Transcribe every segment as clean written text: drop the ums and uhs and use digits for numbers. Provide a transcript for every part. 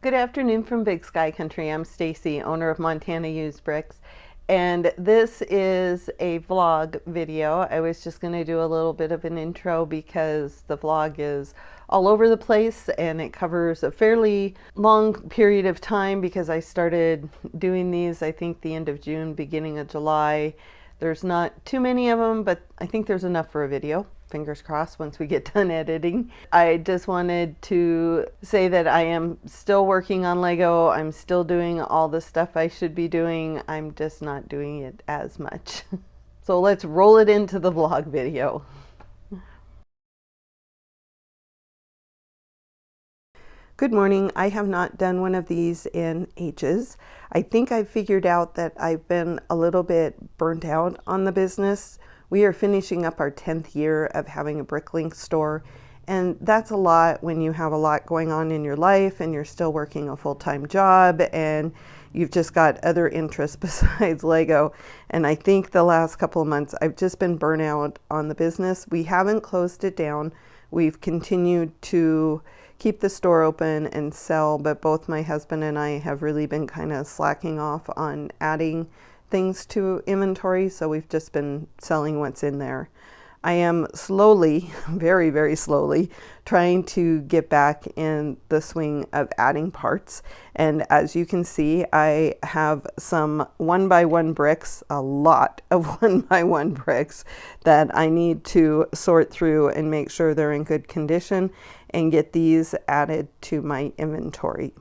Good afternoon from Big Sky Country. I'm Stacy, owner of Montana Used Bricks, and this is a vlog video. I was just going to do a little bit of an intro because the vlog is all over the place and it covers a fairly long period of time because I started doing these, I think, the end of June, beginning of July. There's not too many of them, but I think there's enough for a video. Fingers crossed once we get done editing. I just wanted to say that I am still working on Lego. I'm still doing all the stuff I should be doing. I'm just not doing it as much. So let's roll it into the vlog video. Good morning. I have not done one of these in ages. I think I've figured out that I've been a little bit burnt out on the business. We are finishing up our 10th year of having a Bricklink store, and that's a lot when you have a lot going on in your life and you're still working a full-time job and you've just got other interests besides Lego. And I think the last couple of months I've just been burnt out on the business. We haven't closed it down. We've continued to keep the store open and sell, but both my husband and I have really been kind of slacking off on adding things to inventory, so we've just been selling what's in there. I am slowly, very, very slowly, trying to get back in the swing of adding parts. And as you can see, I have some 1x1 bricks, a lot of 1x1 bricks that I need to sort through and make sure they're in good condition and get these added to my inventory.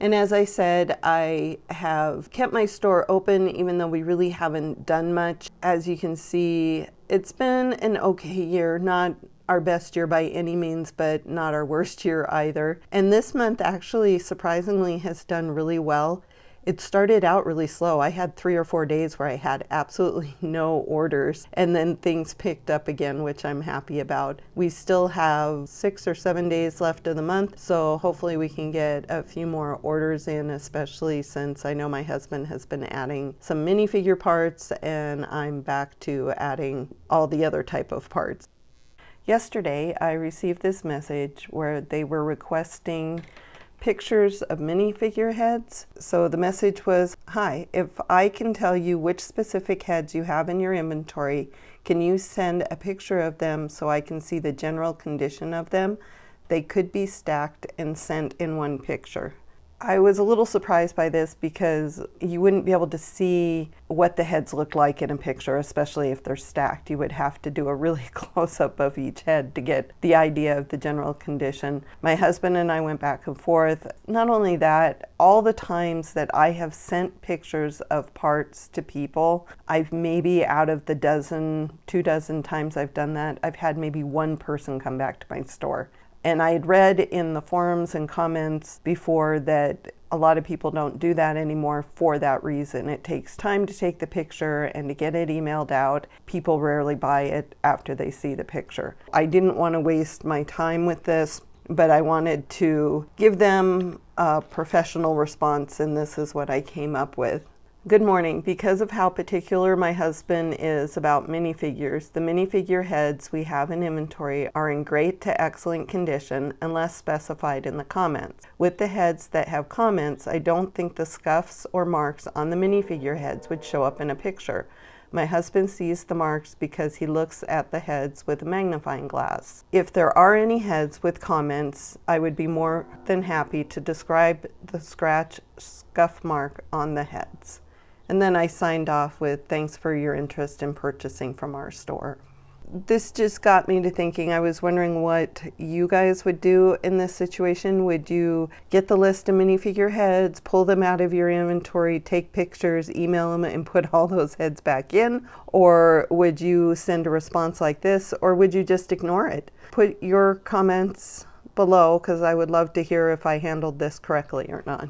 And as I said, I have kept my store open even though we really haven't done much. As you can see, it's been an okay year, not our best year by any means, but not our worst year either. And this month actually surprisingly has done really well. It started out really slow. I had 3 or 4 days where I had absolutely no orders, and then things picked up again, which I'm happy about. We still have 6 or 7 days left of the month, so hopefully we can get a few more orders in, especially since I know my husband has been adding some minifigure parts and I'm back to adding all the other type of parts. Yesterday, I received this message where they were requesting pictures of minifigure heads. So the message was, "Hi, if I can tell you which specific heads you have in your inventory, can you send a picture of them so I can see the general condition of them? They could be stacked and sent in one picture." I was a little surprised by this because you wouldn't be able to see what the heads look like in a picture, especially if they're stacked. You would have to do a really close-up of each head to get the idea of the general condition. My husband and I went back and forth. Not only that, all the times that I have sent pictures of parts to people, I've maybe out of the 2 dozen times I've done that, I've had maybe one person come back to my store. And I had read in the forums and comments before that a lot of people don't do that anymore for that reason. It takes time to take the picture and to get it emailed out. People rarely buy it after they see the picture. I didn't want to waste my time with this, but I wanted to give them a professional response, and this is what I came up with. Good morning. Because of how particular my husband is about minifigures, the minifigure heads we have in inventory are in great to excellent condition unless specified in the comments. With the heads that have comments, I don't think the scuffs or marks on the minifigure heads would show up in a picture. My husband sees the marks because he looks at the heads with a magnifying glass. If there are any heads with comments, I would be more than happy to describe the scratch scuff mark on the heads. And then I signed off with, "Thanks for your interest in purchasing from our store." This just got me to thinking. I was wondering what you guys would do in this situation. Would you get the list of minifigure heads, pull them out of your inventory, take pictures, email them, and put all those heads back in? Or would you send a response like this, or would you just ignore it? Put your comments below, because I would love to hear if I handled this correctly or not.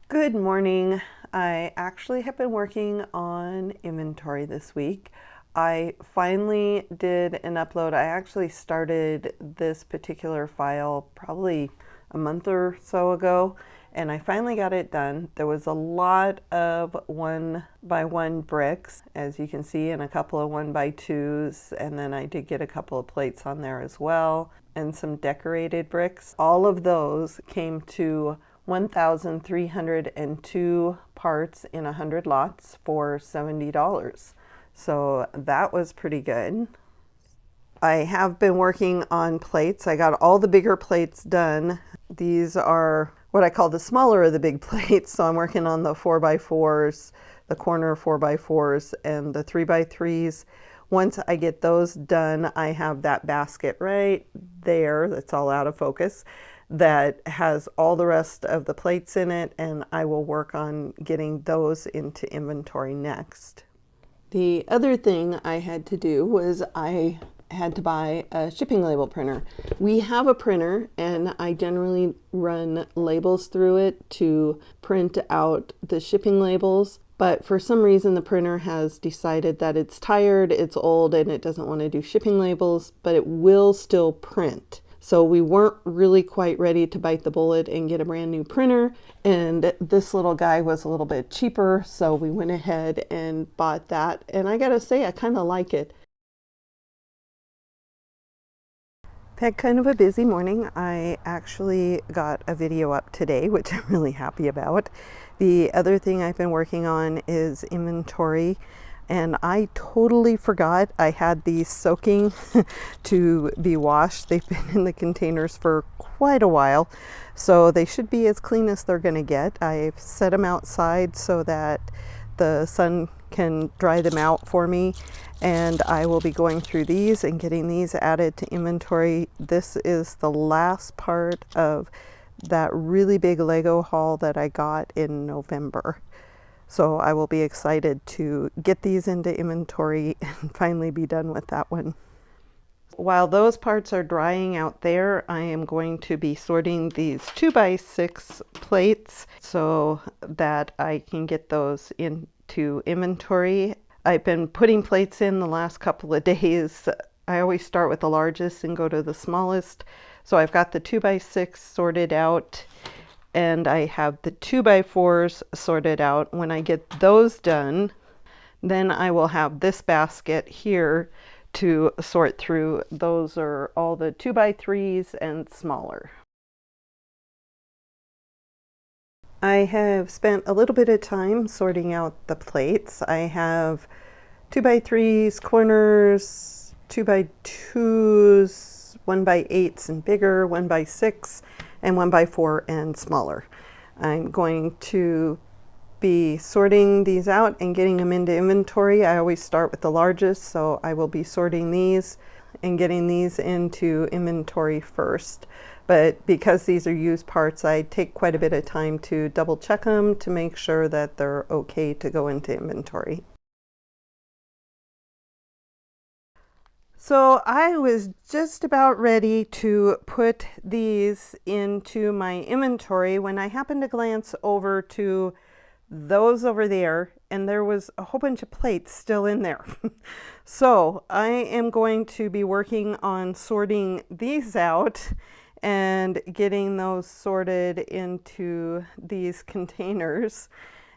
Good morning. I actually have been working on inventory this week. I finally did an upload. I actually started this particular file probably a month or so ago, and I finally got it done. There was a lot of 1x1 bricks, as you can see, and a couple of 1x2s, and then I did get a couple of plates on there as well. and some decorated bricks. All of those came to 1,302 parts in 100 lots for $70. So that was pretty good. I have been working on plates. I got all the bigger plates done. These are what I call the smaller of the big plates. So I'm working on the 4x4s, the corner 4x4s, and the 3x3s. Once I get those done, I have that basket right there that's all out of focus that has all the rest of the plates in it, and I will work on getting those into inventory next. The other thing I had to do was I had to buy a shipping label printer. We have a printer, and I generally run labels through it to print out the shipping labels. But for some reason, the printer has decided that it's tired, it's old, and it doesn't want to do shipping labels, but it will still print. So we weren't really quite ready to bite the bullet and get a brand new printer. And this little guy was a little bit cheaper, so we went ahead and bought that. And I gotta say, I kind of like it. Had kind of a busy morning. I actually got a video up today, which I'm really happy about. The other thing I've been working on is inventory, and I totally forgot I had these soaking to be washed. They've been in the containers for quite a while, so they should be as clean as they're going to get. I've set them outside so that the sun can dry them out for me, and I will be going through these and getting these added to inventory. This is the last part of that really big Lego haul that I got in November. So I will be excited to get these into inventory and finally be done with that one. While those parts are drying out there, I am going to be sorting these 2x6 plates so that I can get those into inventory. I've been putting plates in the last couple of days. I always start with the largest and go to the smallest. So I've got the 2x6 sorted out, and I have the 2x4s sorted out. When I get those done, then I will have this basket here to sort through. Those are all the 2x3s and smaller. I have spent a little bit of time sorting out the plates. I have 2x3s, corners, 2x2s, 1x8s and bigger, 1x6, and 1x4 and smaller. I'm going to be sorting these out and getting them into inventory. I always start with the largest, so I will be sorting these and getting these into inventory first. But because these are used parts, I take quite a bit of time to double check them to make sure that they're okay to go into inventory. So I was just about ready to put these into my inventory when I happened to glance over to those over there, and there was a whole bunch of plates still in there. So I am going to be working on sorting these out and getting those sorted into these containers.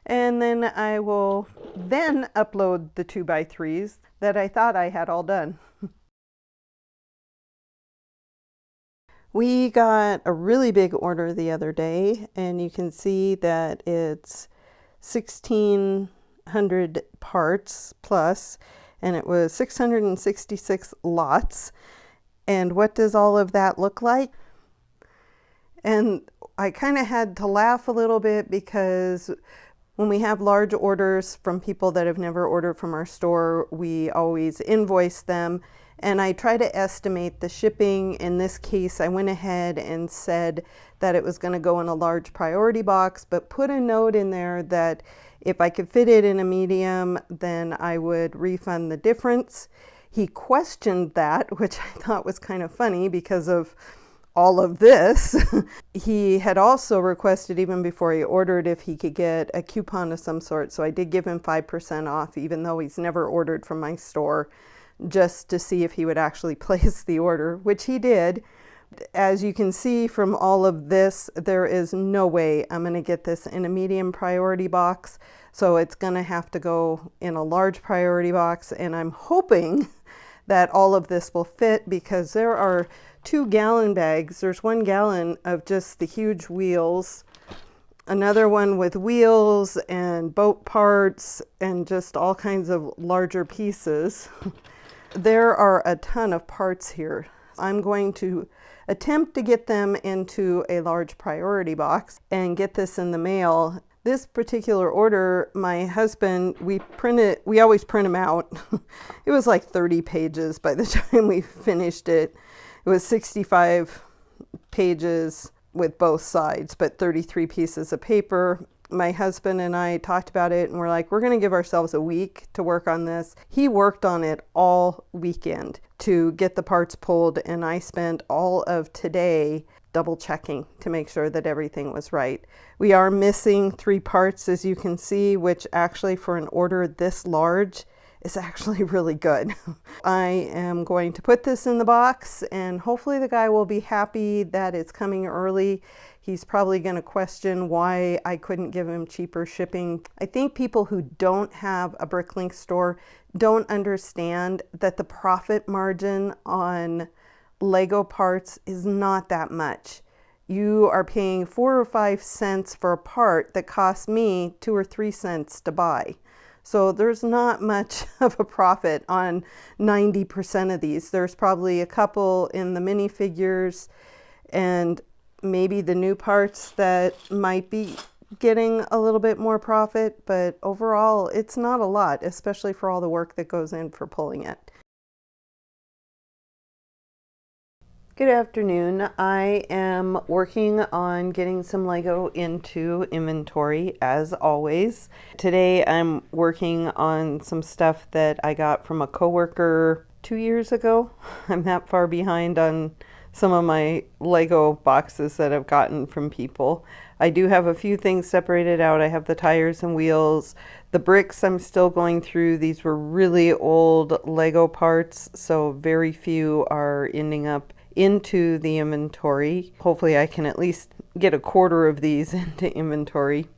And then I will then upload the 2x3s that I thought I had all done. We got a really big order the other day, and you can see that it's 1,600 parts plus, and it was 666 lots. And what does all of that look like? And I kind of had to laugh a little bit because when we have large orders from people that have never ordered from our store, we always invoice them. And I try to estimate the shipping. In this case, I went ahead and said that it was going to go in a large priority box, but put a note in there that if I could fit it in a medium, then I would refund the difference. He questioned that, which I thought was kind of funny because of all of this. He had also requested, even before he ordered, if he could get a coupon of some sort. So I did give him 5% off, even though he's never ordered from my store, just to see if he would actually place the order, which he did. As you can see from all of this, there is no way I'm going to get this in a medium priority box. So it's going to have to go in a large priority box, and I'm hoping that all of this will fit because there are 2-gallon bags. There's 1 gallon of just the huge wheels, another one with wheels and boat parts and just all kinds of larger pieces. There are a ton of parts here. I'm going to attempt to get them into a large priority box and get this in the mail. This particular order, my husband, we always print them out. It was like 30 pages by the time we finished it. It was 65 pages with both sides, but 33 pieces of paper. My husband and I talked about it and we're like, we're going to give ourselves a week to work on this. He worked on it all weekend to get the parts pulled, and I spent all of today double checking to make sure that everything was right. We are missing 3 parts, as you can see, which actually for an order this large is actually really good. I am going to put this in the box and hopefully the guy will be happy that it's coming early. He's probably going to question why I couldn't give him cheaper shipping. I think people who don't have a Bricklink store don't understand that the profit margin on Lego parts is not that much. You are paying 4 or 5 cents for a part that costs me 2 or 3 cents to buy. So there's not much of a profit on 90% of these. There's probably a couple in the minifigures and maybe the new parts that might be getting a little bit more profit, but overall it's not a lot, especially for all the work that goes in for pulling it. Good afternoon. I am working on getting some Lego into inventory as always. Today I'm working on some stuff that I got from a coworker 2 years ago. I'm that far behind on some of my Lego boxes that I've gotten from people. I do have a few things separated out. I have the tires and wheels. The bricks I'm still going through. These were really old Lego parts, so very few are ending up into the inventory. Hopefully I can at least get 1/4 of these into inventory.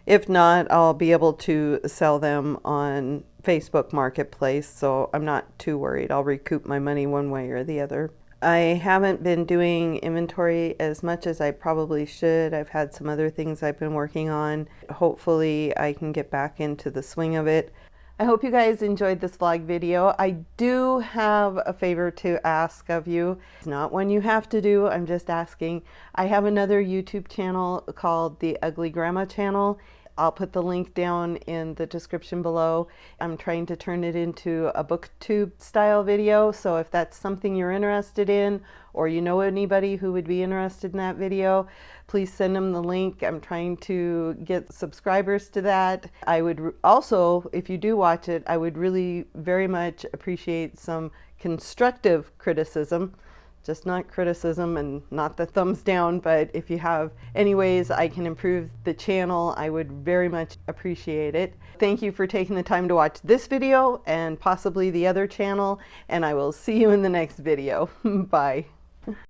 If not, I'll be able to sell them on Facebook Marketplace, so I'm not too worried. I'll recoup my money one way or the other. I haven't been doing inventory as much as I probably should. I've had some other things I've been working on. Hopefully I can get back into the swing of it. I hope you guys enjoyed this vlog video. I do have a favor to ask of you. It's not one you have to do, I'm just asking. I have another YouTube channel called the Ugly Grandma channel. I'll put the link down in the description below. I'm trying to turn it into a booktube style video, so if that's something you're interested in or you know anybody who would be interested in that video, please send them the link. I'm trying to get subscribers to that. I would also, if you do watch it, I would really very much appreciate some constructive criticism. Just not criticism and not the thumbs down, but if you have any ways I can improve the channel, I would very much appreciate it. Thank you for taking the time to watch this video and possibly the other channel, and I will see you in the next video. Bye.